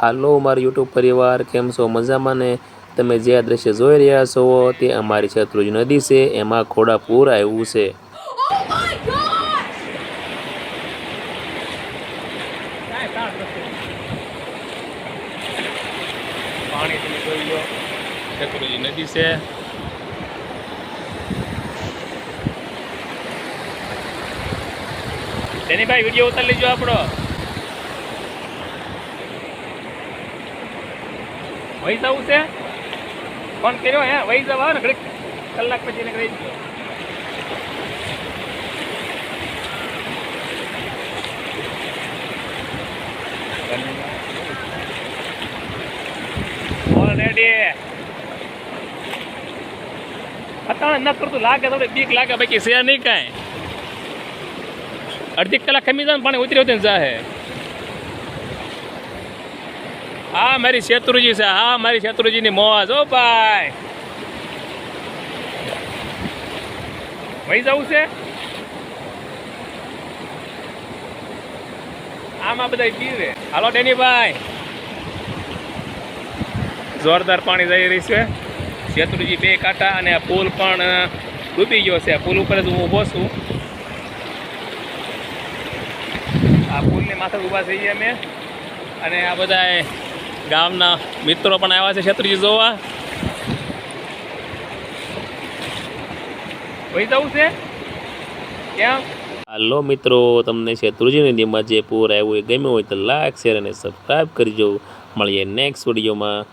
હાલો મારા યુટ્યુબ પરિવાર, કેમ છો? મજામાં ને? તમે જે આ દ્રશ્ય જોઈ રહ્યા છો તે અમારી શેત્રુંજી નદી છે, એમાં ઘોડાપૂર આવ્યું છે। પાણી તમે જોઈ લો, શેત્રુંજી નદી છે। તેની ભાઈ વિડીયો ઉતારી લેજો આપણો। વહી જવું છે, ફોન કર્યો હે? વહી જવા ને ઘડીક કલાક પછી નીકળી ગયો। ઓલરેડી અત્યારે ન કરતું લાગે, થોડી બીક લાગે, બાકી છે નહીં કાંઈ। અડધી કલાક ખમી જાય ને પાણી ઉતરી ઉતરીને જાહે। હા મારી શેત્રુંજી છે, હા મારી શેત્રુંજીની મોજ। ઓ ભાઈ વહી જવું છે, આમાં બધા પીવે। હાલો ડેનીભાઈ, જોરદાર પાણી જઈ રહી છે। શેત્રુંજી બે કાંઠા અને આ પુલ પણ ડૂબી ગયો છે। પુલ ઉપર જ હું ઊભો છું। આ પુલની માથે ઊભા છીએ અમે, અને આ બધા ગામના મિત્રો પણ આવ્યા છે શેત્રુંજી જોવા। વહી જવું છે કેમ? હાલો મિત્રો, તમને શેત્રુંજી નદીમાં જે પૂર આવ્યું એ ગમ્યું હોય તો લાઈક, શેર અને સબસ્ક્રાઈબ કરજો। મળીએ નેક્સ્ટ વિડીયોમાં।